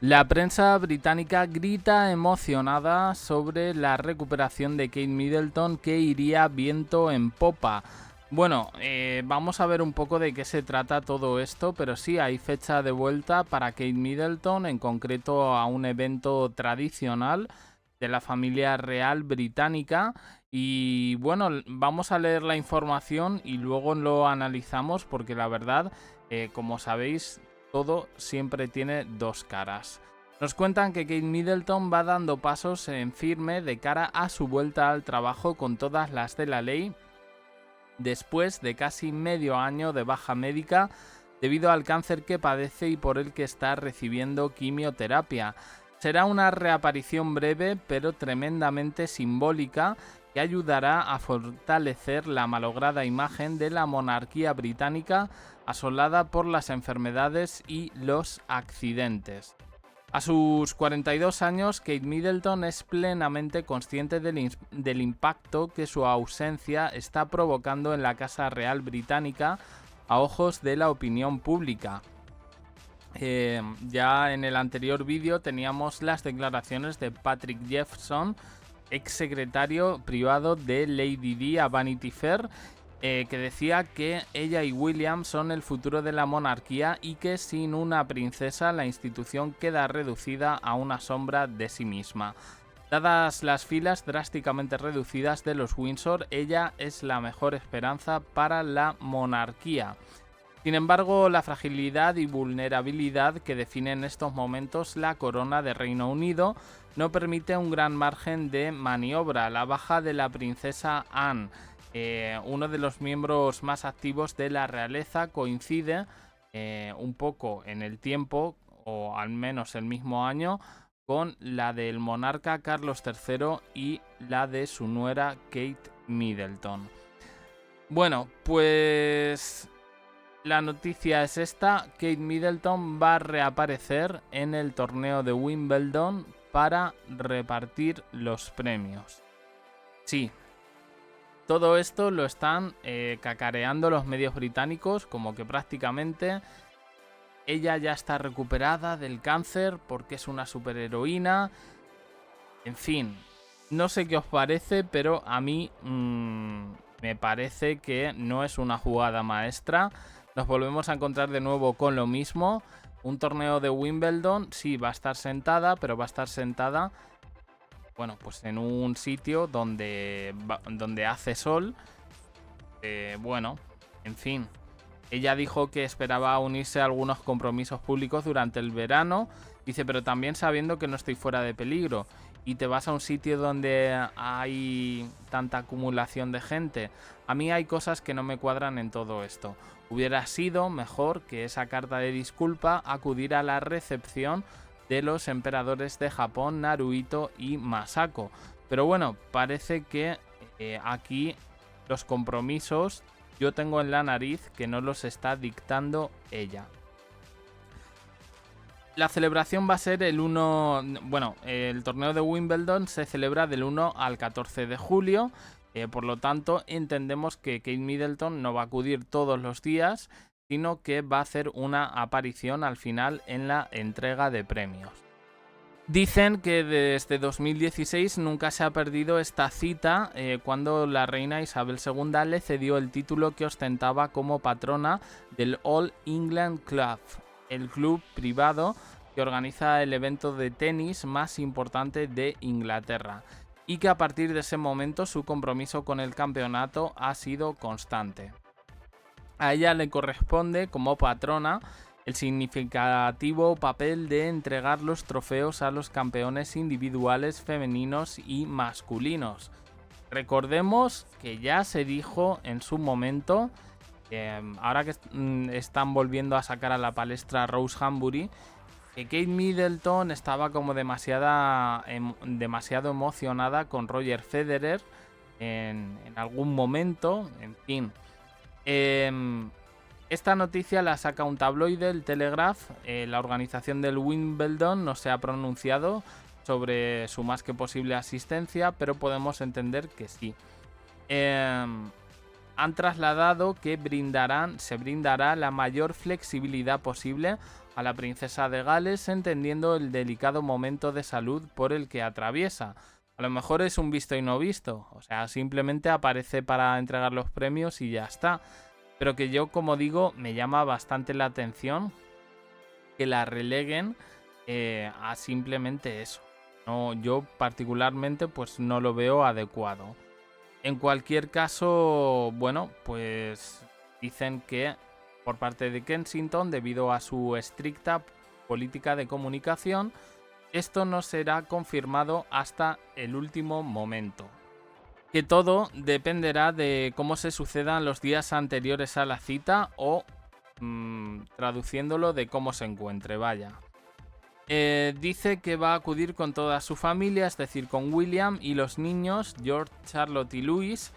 La prensa británica grita emocionada sobre la recuperación de Kate Middleton, que iría viento en popa. Bueno, vamos a ver un poco de qué se trata todo esto, pero sí, hay fecha de vuelta para Kate Middleton, en concreto a un evento tradicional de la familia real británica. Y bueno, vamos a leer la información y luego lo analizamos porque la verdad, como sabéis, todo siempre tiene dos caras. Nos cuentan que Kate Middleton va dando pasos en firme de cara a su vuelta al trabajo con todas las de la ley después de casi medio año de baja médica debido al cáncer que padece y por el que está recibiendo quimioterapia. Será una reaparición breve pero tremendamente simbólica que ayudará a fortalecer la malograda imagen de la monarquía británica asolada por las enfermedades y los accidentes. A sus 42 años, Kate Middleton es plenamente consciente del impacto que su ausencia está provocando en la Casa Real Británica a ojos de la opinión pública. Ya en el anterior vídeo teníamos las declaraciones de Patrick Jefferson, ex secretario privado de Lady Di a Vanity Fair, que decía que ella y William son el futuro de la monarquía y que sin una princesa la institución queda reducida a una sombra de sí misma. Dadas las filas drásticamente reducidas de los Windsor, ella es la mejor esperanza para la monarquía. Sin embargo, la fragilidad y vulnerabilidad que define en estos momentos la corona de Reino Unido no permite un gran margen de maniobra. La baja de la princesa Anne, uno de los miembros más activos de la realeza, coincide un poco en el tiempo, o al menos el mismo año, con la del monarca Carlos III y la de su nuera Kate Middleton. Bueno, pues la noticia es esta: Kate Middleton va a reaparecer en el torneo de Wimbledon para repartir los premios. Sí, todo esto lo están cacareando los medios británicos como que prácticamente ella ya está recuperada del cáncer porque es una superheroína. En fin, no sé qué os parece, pero a mí me parece que no es una jugada maestra. Nos volvemos a encontrar de nuevo con lo mismo. Un torneo de Wimbledon, sí, va a estar sentada, pero va a estar sentada, bueno, pues en un sitio donde hace sol. Bueno, en fin. Ella dijo que esperaba unirse a algunos compromisos públicos durante el verano. Dice, pero también sabiendo que no estoy fuera de peligro. Y te vas a un sitio donde hay tanta acumulación de gente. A mí hay cosas que no me cuadran en todo esto. Hubiera sido mejor que esa carta de disculpa acudir a la recepción de los emperadores de Japón, Naruhito y Masako. Pero bueno, parece que aquí los compromisos yo tengo en la nariz que no los está dictando ella. La celebración va a ser el 1... Bueno, el torneo de Wimbledon se celebra del 1 al 14 de julio. Por lo tanto, entendemos que Kate Middleton no va a acudir todos los días, sino que va a hacer una aparición al final en la entrega de premios. Dicen que desde 2016 nunca se ha perdido esta cita cuando la reina Isabel II le cedió el título que ostentaba como patrona del All England Club, el club privado que organiza el evento de tenis más importante de Inglaterra, y que a partir de ese momento su compromiso con el campeonato ha sido constante. A ella le corresponde, como patrona, el significativo papel de entregar los trofeos a los campeones individuales femeninos y masculinos. Recordemos que ya se dijo en su momento, ahora que están volviendo a sacar a la palestra Rose Hambury, que Kate Middleton estaba como demasiado emocionada con Roger Federer en algún momento, en fin. Esta noticia la saca un tabloide, el Telegraph. La organización del Wimbledon no se ha pronunciado sobre su más que posible asistencia, pero podemos entender que sí. Han trasladado que se brindará la mayor flexibilidad posible a la princesa de Gales, entendiendo el delicado momento de salud por el que atraviesa. A lo mejor es un visto y no visto, o sea, simplemente aparece para entregar los premios y ya está. Pero que yo, como digo, me llama bastante la atención que la releguen a simplemente eso. No, yo particularmente pues no lo veo adecuado. En cualquier caso, bueno, pues dicen que por parte de Kensington, debido a su estricta política de comunicación, esto no será confirmado hasta el último momento. Que todo dependerá de cómo se sucedan los días anteriores a la cita o, traduciéndolo, de cómo se encuentre, vaya. Dice que va a acudir con toda su familia, es decir, con William y los niños, George, Charlotte y Louis,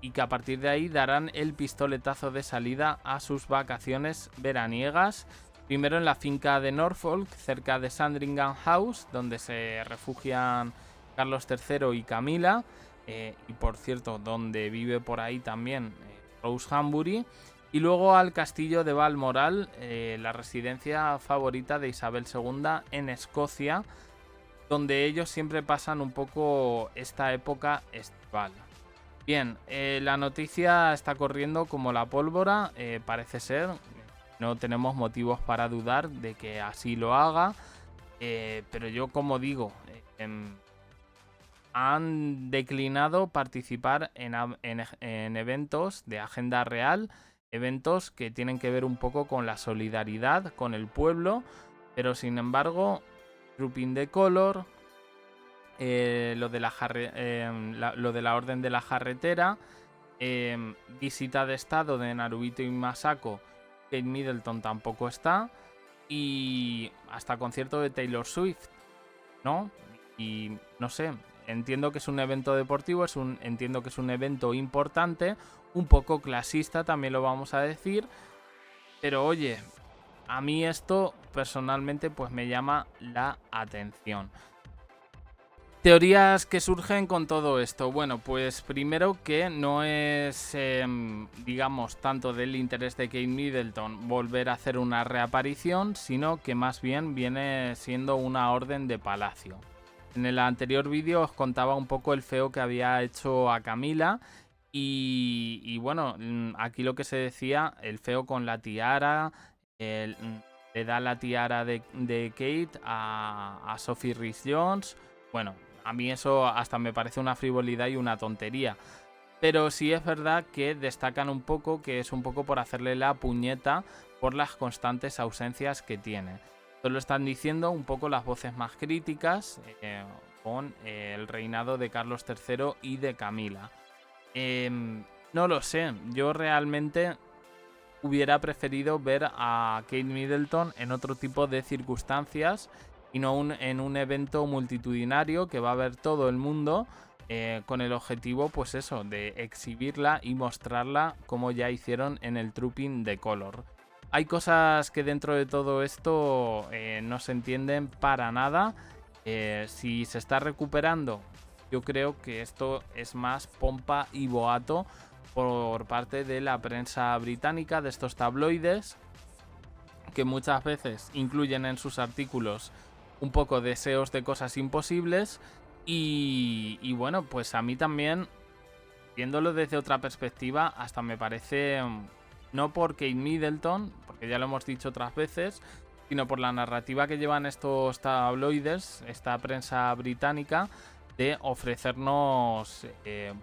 y que a partir de ahí darán el pistoletazo de salida a sus vacaciones veraniegas, primero en la finca de Norfolk, cerca de Sandringham House, donde se refugian Carlos III y Camila, y por cierto, donde vive por ahí también Rose Hambury. Y luego al castillo de Balmoral, la residencia favorita de Isabel II en Escocia, donde ellos siempre pasan un poco esta época estival. Bien, la noticia está corriendo como la pólvora, parece ser. No tenemos motivos para dudar de que así lo haga. Pero yo, como digo, han declinado participar en eventos de agenda real, eventos que tienen que ver un poco con la solidaridad con el pueblo, pero sin embargo, Trooping the Colour, lo de la Orden de la Jarretera, visita de estado de Naruhito y Masako, Kate Middleton tampoco está, y hasta concierto de Taylor Swift, ¿no? Y no sé, entiendo que es un evento deportivo, entiendo que es un evento importante, un poco clasista también lo vamos a decir, pero oye, a mí esto personalmente pues me llama la atención. Teorías que surgen con todo esto. Bueno, pues primero que no es, digamos, tanto del interés de Kate Middleton volver a hacer una reaparición, sino que más bien viene siendo una orden de palacio. En el anterior vídeo os contaba un poco el feo que había hecho a Camila y bueno, aquí lo que se decía, el feo con la tiara, le da la tiara de Kate a Sophie Rhys-Jones. Bueno, a mí eso hasta me parece una frivolidad y una tontería. Pero sí es verdad que destacan un poco que es un poco por hacerle la puñeta por las constantes ausencias que tiene. Esto lo están diciendo un poco las voces más críticas con el reinado de Carlos III y de Camila. No lo sé, yo realmente hubiera preferido ver a Kate Middleton en otro tipo de circunstancias y no en un evento multitudinario que va a ver todo el mundo, con el objetivo, pues eso, de exhibirla y mostrarla como ya hicieron en el Trooping the Colour. Hay cosas que dentro de todo esto no se entienden para nada. Si se está recuperando, yo creo que esto es más pompa y boato por parte de la prensa británica, de estos tabloides, que muchas veces incluyen en sus artículos un poco deseos de cosas imposibles. Y bueno, pues a mí también, viéndolo desde otra perspectiva, hasta me parece, no por Kate Middleton, porque ya lo hemos dicho otras veces, sino por la narrativa que llevan estos tabloides, esta prensa británica, de ofrecernos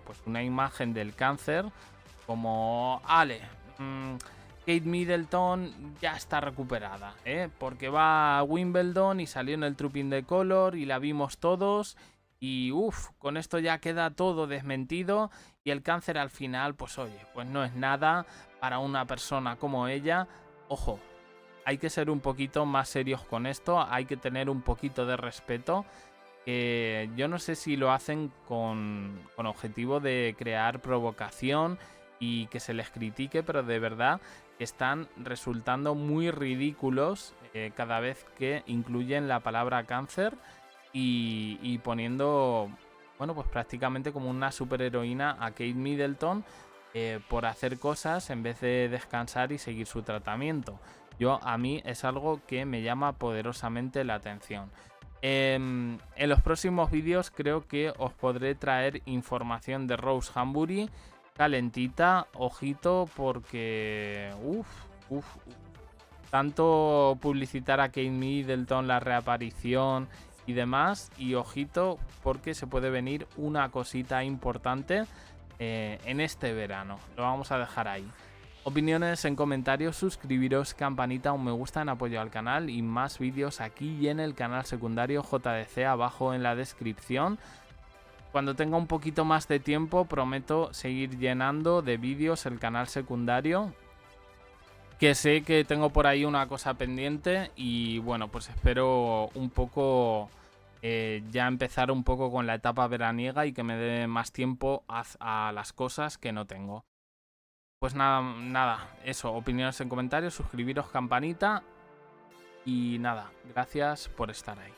pues una imagen del cáncer como, Kate Middleton ya está recuperada, porque va a Wimbledon y salió en el Trooping the Colour y la vimos todos y con esto ya queda todo desmentido y el cáncer al final, pues oye, pues no es nada para una persona como ella. Ojo, hay que ser un poquito más serios con esto, hay que tener un poquito de respeto. Yo no sé si lo hacen con objetivo de crear provocación y que se les critique, pero de verdad que están resultando muy ridículos cada vez que incluyen la palabra cáncer y poniendo, bueno, pues prácticamente como una superheroína a Kate Middleton por hacer cosas en vez de descansar y seguir su tratamiento. a mí es algo que me llama poderosamente la atención. En los próximos vídeos creo que os podré traer información de Rose Hambury calentita, ojito, porque tanto publicitar a Kate Middleton, la reaparición y demás, y ojito porque se puede venir una cosita importante en este verano. Lo vamos a dejar ahí. Opiniones en comentarios, suscribiros, campanita, un me gusta en apoyo al canal y más vídeos aquí y en el canal secundario JDC abajo en la descripción. Cuando tenga un poquito más de tiempo prometo seguir llenando de vídeos el canal secundario, que sé que tengo por ahí una cosa pendiente y bueno, pues espero un poco ya empezar un poco con la etapa veraniega y que me dé más tiempo a las cosas que no tengo. Pues nada, eso, opiniones en comentarios, suscribiros, campanita y nada, gracias por estar ahí.